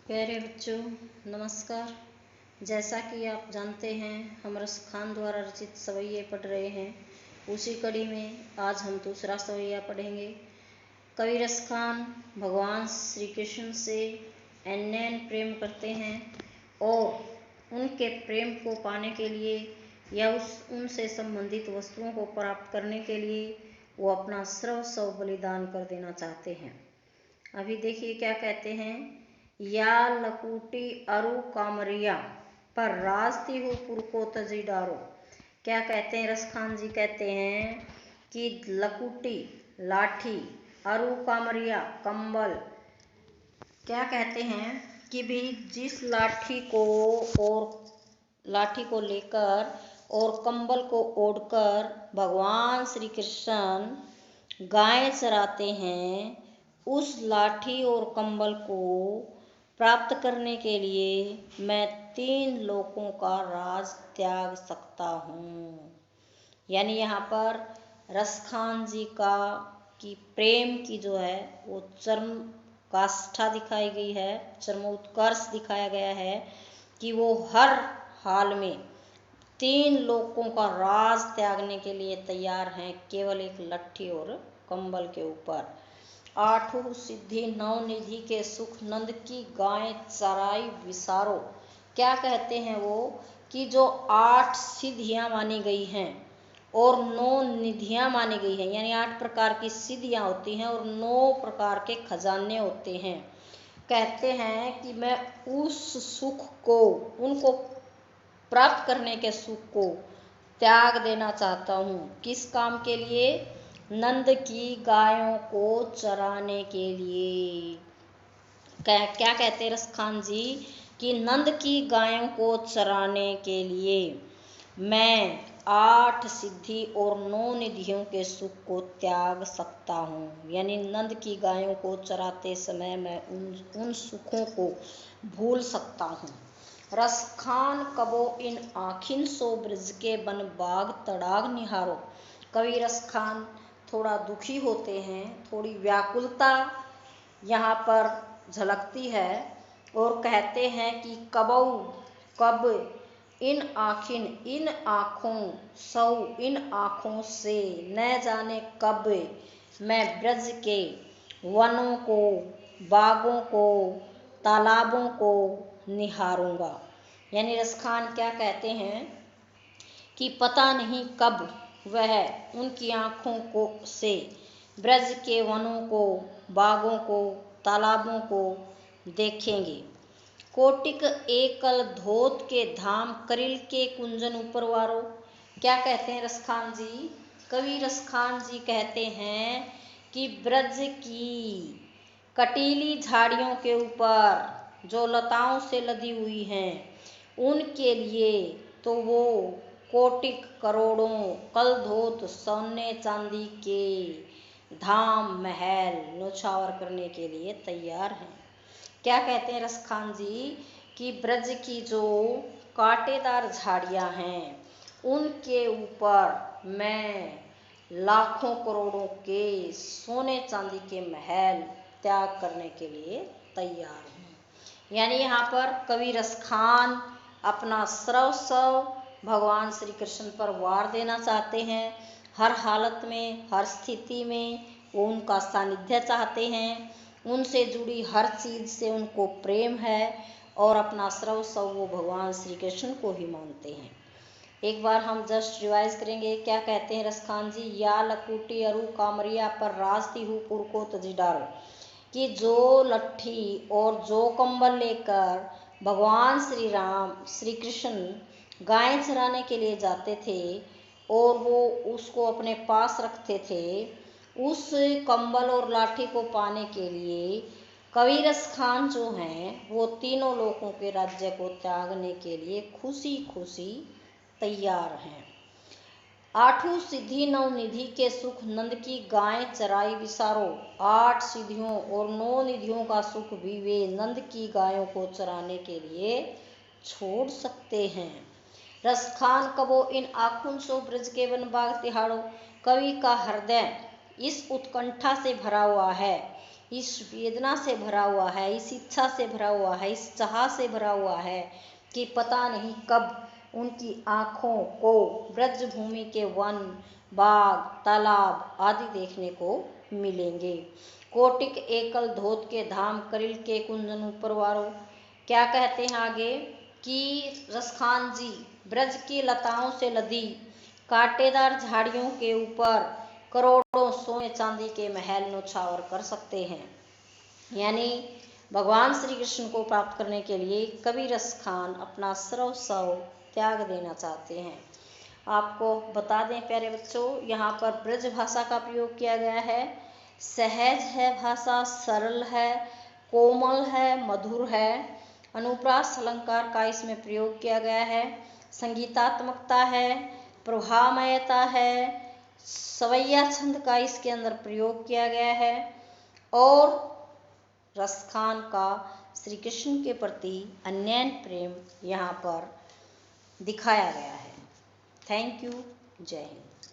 प्यारे बच्चों, नमस्कार। जैसा कि आप जानते हैं, हम रस खान द्वारा रचित सवैये पढ़ रहे हैं। उसी कड़ी में आज हम दूसरा सवैया पढ़ेंगे। कवि रस खान भगवान श्री कृष्ण से अनन्य प्रेम करते हैं और उनके प्रेम को पाने के लिए या उनसे संबंधित वस्तुओं को प्राप्त करने के लिए वो अपना सर्वस्व बलिदान कर देना चाहते हैं। अभी देखिए क्या कहते हैं। या लकुटी अरु कामरिया पर राजती हो पुर को तजी डारो। क्या कहते हैं, रस खान जी कहते हैं कि लकुटी लाठी, अरु कामरिया कंबल। क्या कहते हैं कि भी जिस लाठी को लेकर और कंबल को ओढ़कर भगवान श्री कृष्ण गाय चराते हैं, उस लाठी और कंबल को प्राप्त करने के लिए मैं 3 लोकों का राज त्याग सकता हूँ। यानी यहाँ पर रस खान जी की प्रेम की जो है वो चरम काष्ठा दिखाई गई है, चरम उत्कर्ष दिखाया गया है कि वो हर हाल में 3 लोकों का राज त्यागने के लिए तैयार हैं, केवल एक लट्ठी और कंबल के ऊपर। 8 सिद्धि 9 निधि के सुख नंद की गाय चराई विसारो। क्या कहते हैं वो कि जो 8 सिद्धियां मानी गई हैं और 9 निधियां मानी गई हैं, यानी 8 प्रकार की सिद्धियां होती हैं और 9 प्रकार के खजाने होते हैं। कहते हैं कि मैं उस सुख को, उनको प्राप्त करने के सुख को त्याग देना चाहता हूँ। किस काम के लिए? नंद की गायों को चराने के लिए। क्या कहते हैं रस खान जी कि नंद की गायों को चराने के लिए मैं 8 सिद्धि और 9 निधियों के सुख को त्याग सकता हूँ। यानी नंद की गायों को चराते समय मैं उन सुखों को भूल सकता हूँ। रस खान कबो इन आखिन सो ब्रज के बन बाग तड़ाग निहारो। कवि रस खान थोड़ा दुखी होते हैं, थोड़ी व्याकुलता यहाँ पर झलकती है और कहते हैं कि कब इन आखिन, इन आँखों, सौ इन आँखों से, न जाने कब मैं ब्रज के वनों को, बागों को, तालाबों को निहारूंगा। यानी रस खान क्या कहते हैं कि पता नहीं कब वह उनकी आँखों को से ब्रज के वनों को, बागों को, तालाबों को देखेंगे। कोटिक एकल धोत के धाम करिल के कुंजन उपरवारो। क्या कहते हैं रस खान जी? कवि रस खान जी कहते हैं कि ब्रज की कटीली झाड़ियों के ऊपर जो लताओं से लदी हुई हैं, उनके लिए तो वो कोटिक करोड़ों कलधोत सोने चांदी के धाम महल नौछावर करने के लिए तैयार हैं। क्या कहते हैं रस खान जी कि ब्रज की जो कांटेदार झाड़ियां हैं, उनके ऊपर मैं लाखों करोड़ों के सोने चांदी के महल त्याग करने के लिए तैयार हूँ। यानी यहाँ पर कवि रस खान अपना सर्वस्व भगवान श्री कृष्ण पर वार देना चाहते हैं। हर हालत में, हर स्थिति में वो उनका सानिध्य चाहते हैं, उनसे जुड़ी हर चीज से उनको प्रेम है और अपना सर्वस्व वो भगवान श्री कृष्ण को ही मानते हैं। एक बार हम जस्ट रिवाइज करेंगे। क्या कहते हैं रस खान जी? या लकुटी अरु कामरिया पर राजती हूँ पुर को तजी डारो। कि जो लट्ठी और जो कंबल लेकर भगवान श्री कृष्ण गाय चराने के लिए जाते थे और वो उसको अपने पास रखते थे, उस कंबल और लाठी को पाने के लिए कवि रस खान जो हैं वो 3 लोकों के राज्य को त्यागने के लिए खुशी खुशी तैयार हैं। 8 सिद्धि 9 निधि के सुख नंद की गाय चराई विसारो। 8 सिद्धियों और 9 निधियों का सुख भी वे नंद की गायों को चराने के लिए छोड़ सकते हैं। रस खान कबो इन आखुन सो ब्रज के वन बाग तिहाड़ो। कवि का हृदय इस उत्कंठा से भरा हुआ है इस वेदना से भरा हुआ है, इस इच्छा से भरा हुआ है, इस चाह से भरा हुआ है कि पता नहीं कब उनकी आँखों को ब्रज भूमि के वन, बाग, तालाब आदि देखने को मिलेंगे। कोटिक एकल धोत के धाम करिल के कुंजन ऊपर वारो। क्या कहते हैं आगे कि रसखान जी ब्रज की लताओं से लदी कांटेदार झाड़ियों के ऊपर करोड़ों सोने चांदी के महल न्योछावर कर सकते हैं। यानी भगवान श्री कृष्ण को प्राप्त करने के लिए कवि रसखान अपना सर्वस्व त्याग देना चाहते हैं। आपको बता दें प्यारे बच्चों, यहाँ पर ब्रज भाषा का प्रयोग किया गया है। सहज है भाषा, सरल है, कोमल है, मधुर है। अनुप्रास अलंकार का इसमें प्रयोग किया गया है। संगीतात्मकता है, प्रभामयता है, सवैया छंद का इसके अंदर प्रयोग किया गया है और रसखान का श्री कृष्ण के प्रति अन्योन्य प्रेम यहाँ पर दिखाया गया है। Thank you. जय हिंद।